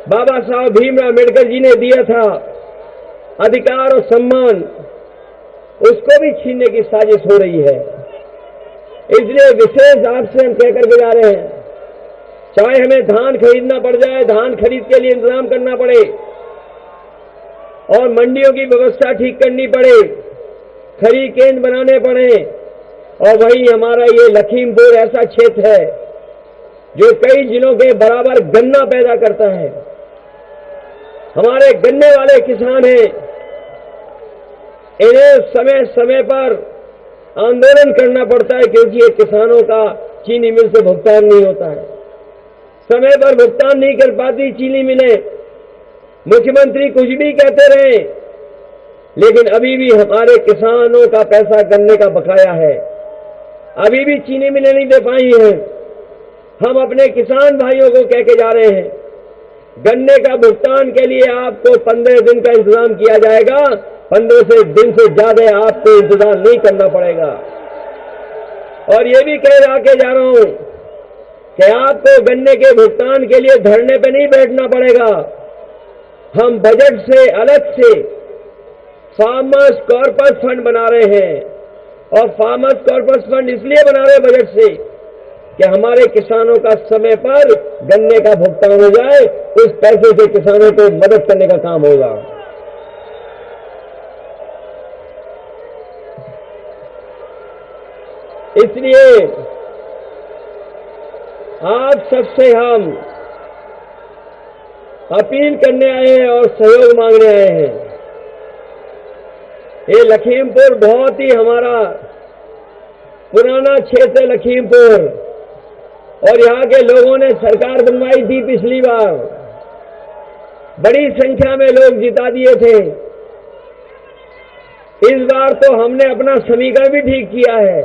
बाबा साहब भीमराव अम्बेडकर जी ने दिया था अधिकार और सम्मान, उसको भी छीनने की साजिश हो रही है। इसलिए विशेष आपसे हम कह करके जा रहे हैं, चाहे हमें धान खरीदना पड़ जाए, धान खरीद के लिए इंतजाम करना पड़े और मंडियों की व्यवस्था ठीक करनी पड़े, खरीद केंद्र बनाने पड़े। और वही हमारा ये लखीमपुर ऐसा क्षेत्र है जो कई जिलों के बराबर गन्ना पैदा करता है। हमारे गन्ने वाले किसान हैं, इन्हें समय समय पर आंदोलन करना पड़ता है क्योंकि ये किसानों का चीनी मिल से भुगतान नहीं होता है, समय पर भुगतान नहीं कर पाती चीनी मिलें। मुख्यमंत्री कुछ भी कहते रहे, लेकिन अभी भी हमारे किसानों का पैसा गन्ने का बकाया है, अभी भी चीनी मिलें नहीं दे पाई हैं। हम अपने किसान भाइयों को कह के जा रहे हैं, गन्ने का भुगतान के लिए आपको 15 दिन का इंतजाम किया जाएगा, 15 दिन से ज्यादा आपको इंतजार नहीं करना पड़ेगा। और ये भी कह के जा रहा हूं कि आपको गन्ने के भुगतान के लिए धरने पे नहीं बैठना पड़ेगा। हम बजट से अलग से फार्मर्स कॉर्पस फंड बना रहे हैं, और फार्मर्स कॉर्पस फंड इसलिए बना रहे हैं बजट से कि हमारे किसानों का समय पर गन्ने का भुगतान हो जाए, उस पैसे से किसानों को मदद करने का काम होगा। इसलिए आप सबसे हम अपील करने आए हैं और सहयोग मांगने आए हैं। ये लखीमपुर बहुत ही हमारा पुराना क्षेत्र है लखीमपुर, और यहाँ के लोगों ने सरकार बनवाई थी पिछली बार, बड़ी संख्या में लोग जिता दिए थे। इस बार तो हमने अपना समीकरण भी ठीक किया है,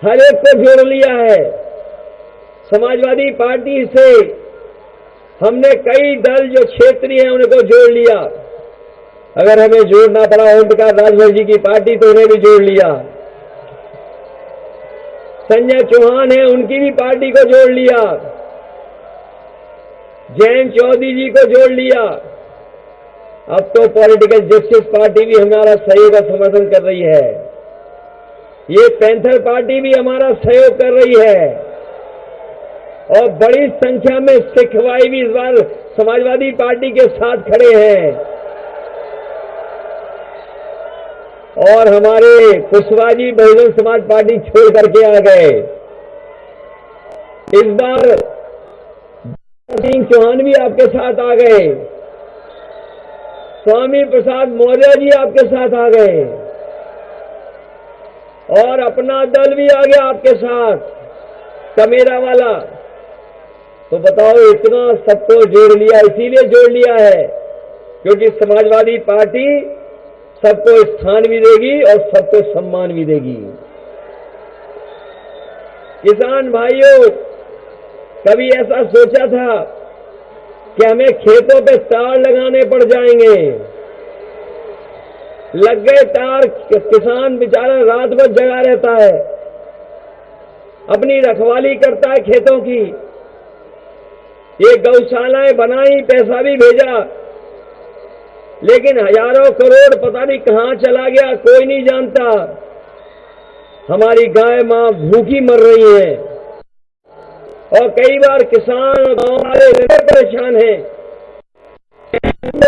हर एक को जोड़ लिया है। समाजवादी पार्टी से हमने कई दल जो क्षेत्रीय हैं उनको जोड़ लिया, अगर हमें जोड़ना पड़ा ओम प्रकाश राजभर जी की पार्टी तो उन्हें भी जोड़ लिया, संजय चौहान है उनकी भी पार्टी को जोड़ लिया, जयंत चौधरी जी को जोड़ लिया। अब तो पॉलिटिकल जस्टिस पार्टी भी हमारा सहयोग और समर्थन कर रही है। ये पैंथर पार्टी भी हमारा सहयोग कर रही है और बड़ी संख्या में सिख भाई भी इस बार समाजवादी पार्टी के साथ खड़े हैं और हमारे कुशवाहा जी बहुजन समाज पार्टी छोड़ करके आ गए। इस बार सिंह चौहान भी आपके साथ आ गए, स्वामी प्रसाद मौर्य जी आपके साथ आ गए और अपना दल भी आ गया आपके साथ, कमेरा वाला। तो बताओ, इतना सबको जोड़ लिया, इसीलिए जोड़ लिया है क्योंकि समाजवादी पार्टी सबको स्थान भी देगी और सबको सम्मान भी देगी। किसान भाइयों, कभी ऐसा सोचा था कि हमें खेतों पे तार लगाने पड़ जाएंगे? लग गए तार, किसान बेचारा रात भर जगा रहता है, अपनी रखवाली करता है खेतों की। ये गौशालाएं बनाई, पैसा भी भेजा, लेकिन हजारों करोड़ पता नहीं कहां चला गया, कोई नहीं जानता। हमारी गाय मां भूखी मर रही है और कई बार किसान और गांव वाले परेशान हैं।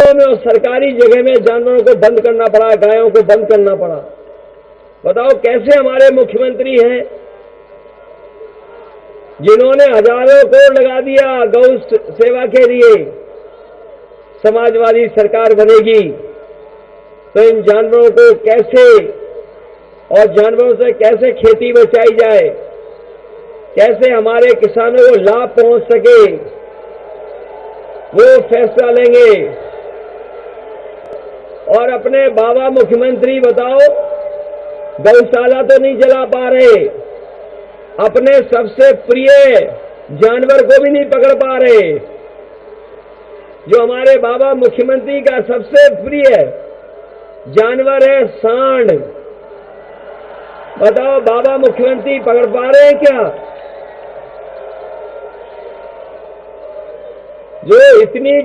और सरकारी जगह में जानवरों को बंद करना पड़ा, गायों को बंद करना पड़ा। बताओ कैसे हमारे मुख्यमंत्री हैं जिन्होंने हजारों करोड़ लगा दिया गौ सेवा के लिए। समाजवादी सरकार बनेगी तो इन जानवरों को कैसे और जानवरों से कैसे खेती बचाई जाए, कैसे हमारे किसानों को लाभ पहुंच सके, वो फैसला लेंगे। और अपने बाबा मुख्यमंत्री बताओ, गौशाला तो नहीं चला पा रहे, अपने सबसे प्रिय जानवर को भी नहीं पकड़ पा रहे। जो हमारे बाबा मुख्यमंत्री का सबसे प्रिय जानवर है सांड। बताओ, बाबा मुख्यमंत्री पकड़ पा रहे हैं क्या? जो इतनी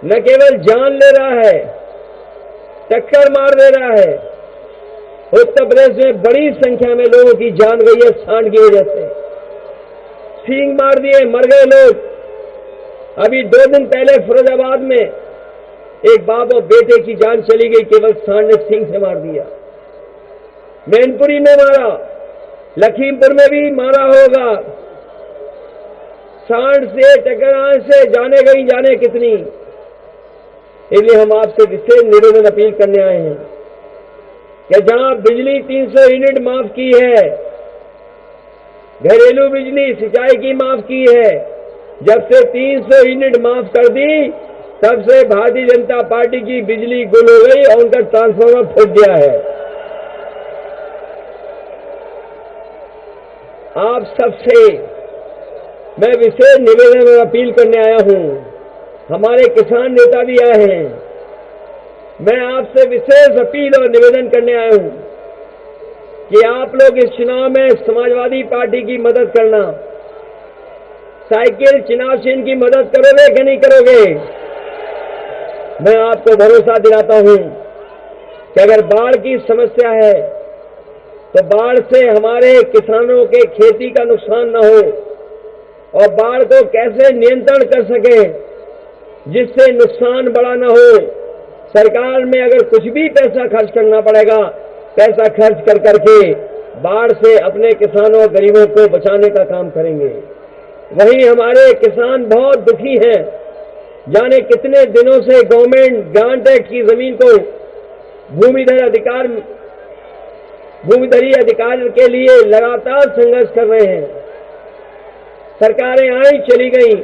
न केवल जान ले रहा है, टक्कर मार दे रहा है। उत्तर प्रदेश में बड़ी संख्या में लोगों की जान गई है सांड की वजह से, सींग मार दिए, मर गए लोग। अभी 2 दिन पहले फिरोजाबाद में एक बाप और बेटे की जान चली गई, केवल सांड ने सींग से मार दिया। मैनपुरी में मारा, लखीमपुर में भी मारा होगा। सांड से टकराने से जाने गई जाने कितनी। इसलिए हम आपसे विशेष निवेदन अपील करने आए हैं कि जहां बिजली 300 यूनिट माफ की है, घरेलू बिजली सिंचाई की माफ की है, जब से 300 यूनिट माफ कर दी तब से भारतीय जनता पार्टी की बिजली गुल हो गई और उनका ट्रांसफार्मर फूट गया है। आप सबसे मैं विशेष निवेदन और अपील करने आया हूं, हमारे किसान नेता भी आए हैं। मैं आपसे विशेष अपील और निवेदन करने आया हूं कि आप लोग इस चुनाव में समाजवादी पार्टी की मदद करना। साइकिल चुनाव चिन्ह की मदद करोगे कि नहीं करोगे? मैं आपको भरोसा दिलाता हूं कि अगर बाढ़ की समस्या है तो बाढ़ से हमारे किसानों के खेती का नुकसान न हो और बाढ़ को कैसे नियंत्रण कर सके जिससे नुकसान बड़ा न हो। सरकार में अगर कुछ भी पैसा खर्च करना पड़ेगा, पैसा खर्च कर करके बाढ़ से अपने किसानों और गरीबों को बचाने का काम करेंगे। वहीं हमारे किसान बहुत दुखी हैं, जाने कितने दिनों से गवर्नमेंट ग्रांट एक्ट की जमीन को भूमिधरी अधिकार के लिए लगातार संघर्ष कर रहे हैं। सरकारें आई चली गई,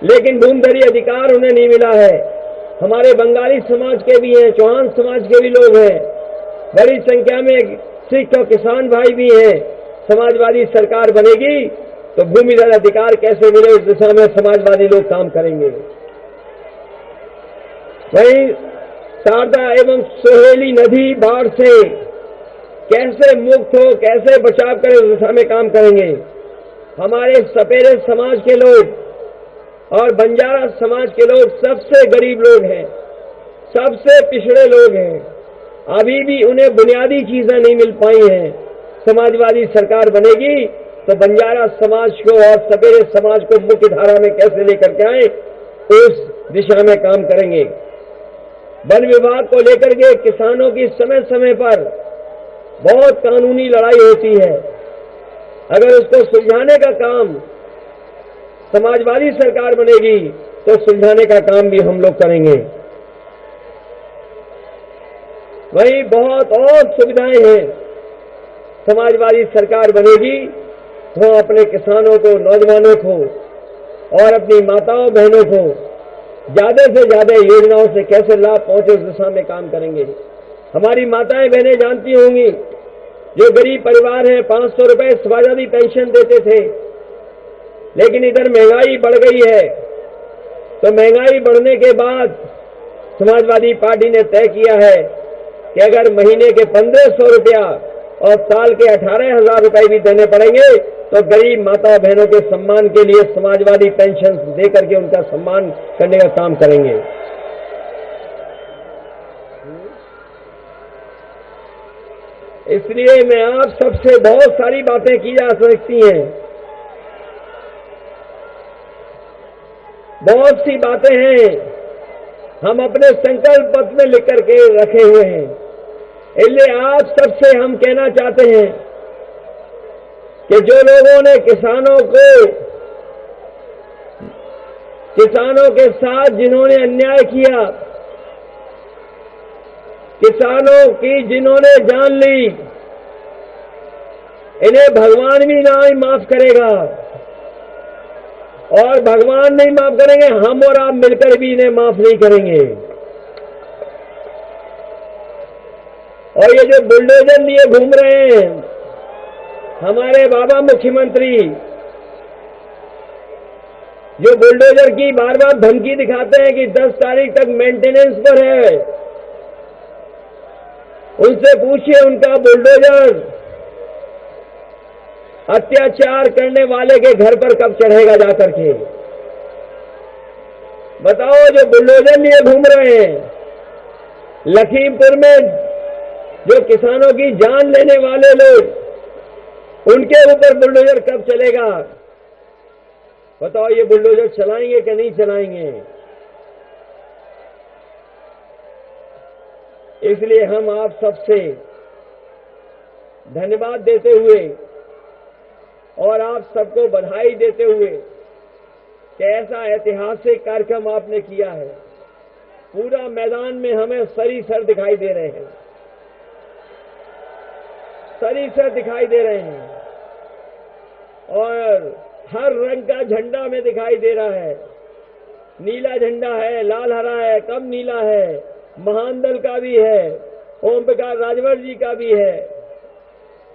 लेकिन भूमिधरी अधिकार उन्हें नहीं मिला है। हमारे बंगाली समाज के भी हैं, चौहान समाज के भी लोग हैं, बड़ी संख्या में सिख और किसान भाई भी हैं। समाजवादी सरकार बनेगी तो भूमिधर अधिकार कैसे मिले, इस दिशा में समाजवादी लोग काम करेंगे। वहीं शारदा एवं सोहेली नदी बाढ़ से कैसे मुक्त हो, कैसे बचाव करें, उस दिशा में काम करेंगे। हमारे सपेरे समाज के लोग और बंजारा समाज के लोग सबसे गरीब लोग हैं, सबसे पिछड़े लोग हैं। अभी भी उन्हें बुनियादी चीजें नहीं मिल पाई हैं। समाजवादी सरकार बनेगी तो बंजारा समाज को और सवेरे समाज को मुख्य धारा में कैसे लेकर के आए, उस दिशा में काम करेंगे। वन विभाग को लेकर के किसानों की समय समय पर बहुत कानूनी लड़ाई होती है। अगर उसको सुलझाने का काम समाजवादी सरकार बनेगी तो सुलझाने का काम भी हम लोग करेंगे। वहीं बहुत और सुविधाएं हैं। समाजवादी सरकार बनेगी तो अपने किसानों को, नौजवानों को और अपनी माताओं बहनों को ज्यादा से ज्यादा योजनाओं से कैसे लाभ पहुंचे उस दिशा में काम करेंगे। हमारी माताएं बहनें जानती होंगी, जो गरीब परिवार हैं 500 रुपए समाजवादी पेंशन देते थे, लेकिन इधर महंगाई बढ़ गई है। तो महंगाई बढ़ने के बाद समाजवादी पार्टी ने तय किया है कि अगर महीने के 1500 रुपया और साल के 18,000 रुपए भी देने पड़ेंगे तो गरीब माता बहनों के सम्मान के लिए समाजवादी पेंशन देकर के उनका सम्मान करने का काम करेंगे। इसलिए मैं आप सबसे बहुत सारी बातें की जा सकती हैं, बहुत सी बातें हैं हम अपने संकल्प पत्र में लिख करके रखे हुए हैं। इसलिए आप सबसे हम कहना चाहते हैं कि जो लोगों ने किसानों के साथ जिन्होंने अन्याय किया, किसानों की जिन्होंने जान ली, इन्हें भगवान भी नहीं माफ करेगा और भगवान नहीं माफ करेंगे, हम और आप मिलकर भी इन्हें माफ नहीं करेंगे। और ये जो बुलडोजर लिए घूम रहे हैं हमारे बाबा मुख्यमंत्री, जो बुलडोजर की बार बार धमकी दिखाते हैं कि 10 तारीख तक मेंटेनेंस पर है, उनसे पूछिए उनका बुलडोजर अत्याचार करने वाले के घर पर कब चढ़ेगा जाकर के। बताओ, जो बुलडोजर लिए घूम रहे हैं, लखीमपुर में जो किसानों की जान लेने वाले लोग, उनके ऊपर बुलडोजर कब चलेगा? बताओ, ये बुलडोजर चलाएंगे कि नहीं चलाएंगे? इसलिए हम आप सबसे धन्यवाद देते हुए और आप सबको बधाई देते हुए कि ऐसा ऐतिहासिक कार्यक्रम आपने किया है। पूरा मैदान में हमें सरीसर दिखाई दे रहे हैं, सरीसर दिखाई दे रहे हैं और हर रंग का झंडा में दिखाई दे रहा है। नीला झंडा है, लाल हरा है, कम नीला है, महानदल का भी है, ओम प्रकाश राजभर जी का भी है।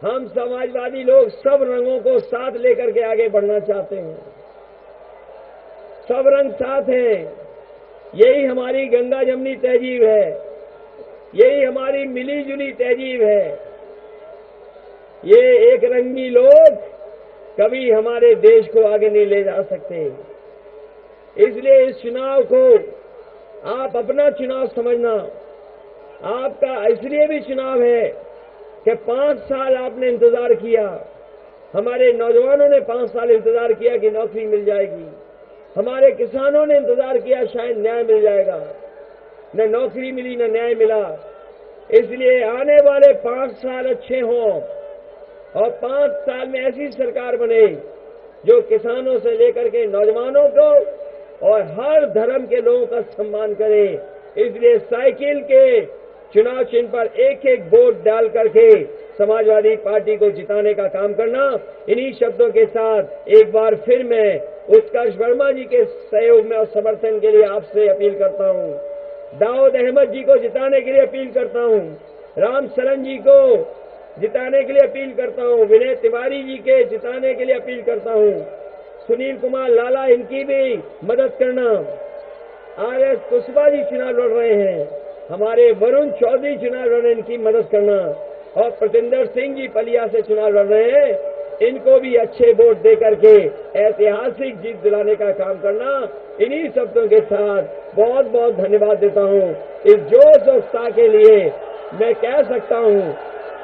हम समाजवादी लोग सब रंगों को साथ लेकर के आगे बढ़ना चाहते हैं। सब रंग साथ हैं, यही हमारी गंगा जमनी तहजीब है, यही हमारी मिली जुली तहजीब है। ये एक रंगी लोग कभी हमारे देश को आगे नहीं ले जा सकते। इसलिए इस चुनाव को आप अपना चुनाव समझना। आपका इसलिए भी चुनाव है कि 5 साल आपने इंतजार किया, हमारे नौजवानों ने 5 साल इंतजार किया कि नौकरी मिल जाएगी, हमारे किसानों ने इंतजार किया शायद न्याय मिल जाएगा, न नौकरी मिली न न्याय मिला। इसलिए आने वाले 5 साल अच्छे हों और 5 साल में ऐसी सरकार बने जो किसानों से लेकर के नौजवानों को और हर धर्म के लोगों का सम्मान करे। इसलिए साइकिल के चुनाव चिन्ह पर एक एक वोट डाल करके समाजवादी पार्टी को जिताने का काम करना। इन्हीं शब्दों के साथ एक बार फिर मैं उत्कर्ष वर्मा जी के सहयोग में और समर्थन के लिए आपसे अपील करता हूं। दाऊद अहमद जी को जिताने के लिए अपील करता हूं, राम सरन जी को जिताने के लिए अपील करता हूं, विनय तिवारी जी के जिताने के लिए अपील करता हूं, सुनील कुमार लाला इनकी भी मदद करना। आर.एस. कुशवाहा जी चुनाव लड़ रहे हैं, हमारे वरुण चौधरी चुनाव लड़ रहे हैं, इनकी मदद करना। और प्रतिंदर सिंह जी पलिया से चुनाव लड़ रहे हैं, इनको भी अच्छे वोट देकर के ऐतिहासिक जीत दिलाने का काम करना। इन्हीं शब्दों के साथ बहुत बहुत धन्यवाद देता हूं इस जोश और उत्साह के लिए। मैं कह सकता हूं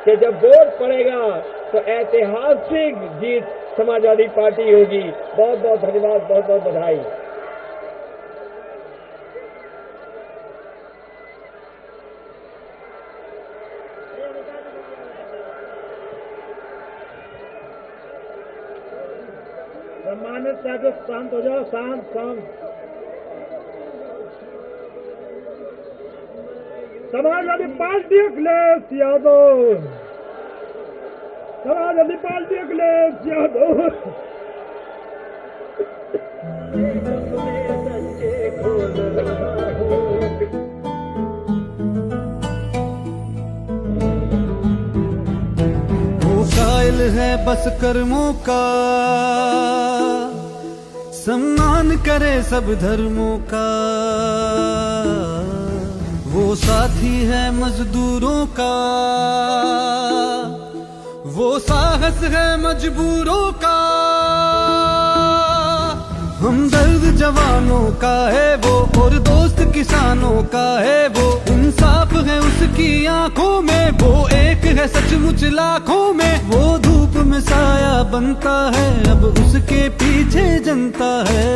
कि जब वोट पड़ेगा तो ऐतिहासिक जीत समाजवादी पार्टी होगी। बहुत बहुत धन्यवाद, बहुत बहुत बधाई। सम्मानित साथियों, शांत हो जाओ, शांत शांत। Samajwadi party Akhilesh Yadav, Samajwadi party Akhilesh Yadav. वो कायल है बस कर्मों का, सम्मान करे सब धर्मों का। वो साथी है मजदूरों का, वो साहस है मजबूरों का। हमदर्द जवानों का है वो, और दोस्त किसानों का है वो। इंसाफ है उसकी आंखों में, वो एक है सचमुच लाखों में। वो धूप में साया बनता है, अब उसके पीछे जनता है।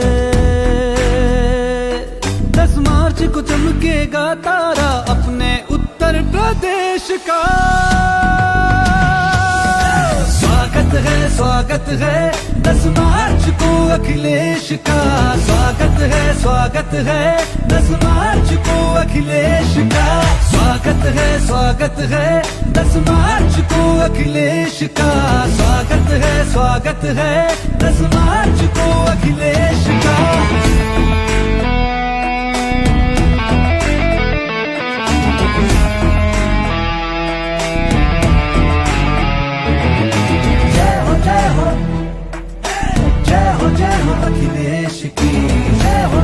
10 मार्च को चमकेगा तारा अपने उत्तर प्रदेश का। स्वागत है 10 मार्च को अखिलेश का। स्वागत है 10 मार्च को अखिलेश का। स्वागत है 10 मार्च को अखिलेश का। स्वागत है 10 मार्च को अखिलेश का। जय हो अखिलेश की, जय हो